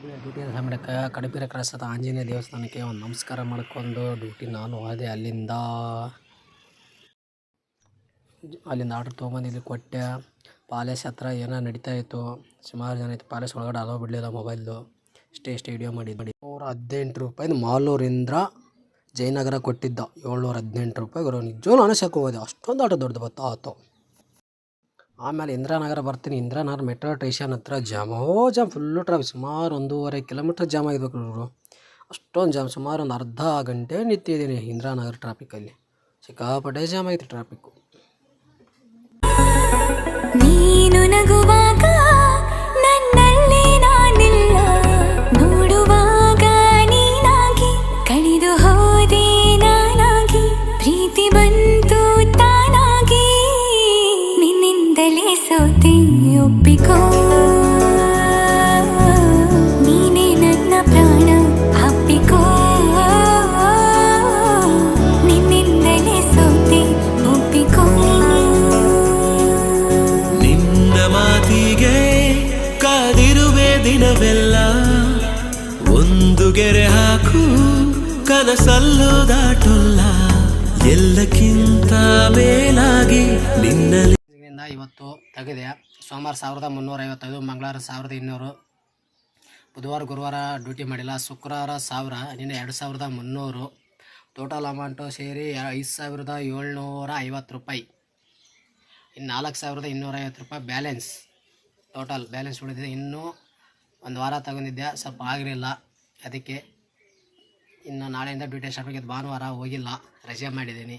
Duty ಸಮಯಕ್ಕೆ ಕಡಪಿರ ಕ್ರಾಸದ ಆಂಜನೇಯ ದೇವಸ್ಥಾನಕ್ಕೆ ಒಂದು ನಮಸ್ಕಾರ ಮಾಡ್ಕೊಂಡು ಡ್ಯೂಟಿ ನಾನು ಹೋದೆ. ಅಲ್ಲಿಂದ ಆರ್ಡ್ರ್ ತೊಗೊಂಬಂದು ಇಲ್ಲಿ ಕೊಟ್ಟೆ. ಪ್ಯಾಲೇಸ್ ಹತ್ರ ಏನೋ ನಡೀತಾ ಇತ್ತು, ಸುಮಾರು ಜನ ಇತ್ತು. ಪ್ಯಾಲೇಸ್ ಒಳಗಡೆ ಅಲೋ ಬಿಡಲಿಲ್ಲ ಮೊಬೈಲ್ದು. ಇಷ್ಟೇ ವಿಡಿಯೋ ಮಾಡಿದ್ದು. ₹718 ಮಾಲೂರಿಂದ ಜಯನಗರ ಕೊಟ್ಟಿದ್ದ. ₹718 ಗುರು, ನಿಜವೂ ಅನಿಸಕ್ಕೆ ಹೋದೆ. ಅಷ್ಟೊಂದು ಆಟೋ ದೊಡ್ಡದು ಬತ್ತಾಯಿತು. ಆಮೇಲೆ ಇಂದಿರಾನಗರ ಬರ್ತೀನಿ. ಇಂದಿರಾನಗರ ಮೆಟ್ರೋ ಸ್ಟೇಷನ್ ಹತ್ರ ಜಾಮ್ ಫುಲ್ಲು ಟ್ರಾಫಿಕ್. ಸುಮಾರು 1.5 ಕಿಲೋಮೀಟ್ರ್ ಜಾಮ್ ಆಗಿರ್ಬೇಕು ನೋಡ್ರು. ಅಷ್ಟೊಂದು ಜಾಮ್. ಸುಮಾರು ಒಂದು ಅರ್ಧ ಗಂಟೆ ನಿಂತಿದ್ದೀನಿ ಇಂದಿರಾನಗರ ಟ್ರಾಫಿಕಲ್ಲಿ. ಸಿಕ್ಕಾಪಟ್ಟೆ ಜಾಮ್ ಆಯಿತು ಟ್ರಾಫಿಕ್ಕು. ನೀನು ನಗುವಾಗ ನನ್ನಲ್ಲಿ ನಾನಿಲ್ಲ, ನೋಡುವಾಗ ನೀನಾಗಿ ಕಳೆದು ಹೋದೆ ನಾನಾಗಿ, ಪ್ರೀತಿ ಬಂತು ತಾನಾಗಿ, ನಿನ್ನಿಂದಲೇ ಸೋತೆ ಒಪ್ಪಿಕೋ, ನೀನೇ ನನ್ನ ಪ್ರಾಣ ಅಪ್ಪಿಕೋ, ನಿನ್ನಿಂದಲೇ ಸೋತೆ ಒಪ್ಪಿಕೋ. ಮಾತಿಗೆ ಕಾದಿರುವೆ ದಿನವೆಲ್ಲ, ಒಂದು ಗೆರೆ ಹಾಕು ಕನಸಲ್ಲೂ ದಾಟೊಲ್ಲ, ಎಲ್ಲಕ್ಕಿಂತ ಮೇಲಾಗಿ ನಿನ್ನಲ್ಲಿ. ಇವತ್ತು ತೆಗೆದೆ. ಸೋಮವಾರ 1355, ಮಂಗಳವಾರ 1200, ಬುಧವಾರ ಗುರುವಾರ ಡ್ಯೂಟಿ ಮಾಡಿಲ್ಲ. ಶುಕ್ರವಾರ 1000, ನಿನ್ನೆ 2300. ಟೋಟಲ್ ಅಮೌಂಟು ಸೇರಿ ₹5750. ಇನ್ನು ₹4250 ಬ್ಯಾಲೆನ್ಸ್. ಟೋಟಲ್ ಬ್ಯಾಲೆನ್ಸ್ ಉಳಿದಿದೆ. ಇನ್ನೂ ಒಂದು ವಾರ ತಗೊಂಡಿದ್ದೆ, ಸ್ವಲ್ಪ ಆಗಿರಲಿಲ್ಲ. ಅದಕ್ಕೆ ಇನ್ನು ನಾಳೆಯಿಂದ ಡ್ಯೂಟಿ ಸ್ಟಾರ್ಟ್ ಆಗಿದ್ದು. ಭಾನುವಾರ ಹೋಗಿಲ್ಲ, ರಜೆ ಮಾಡಿದ್ದೀನಿ.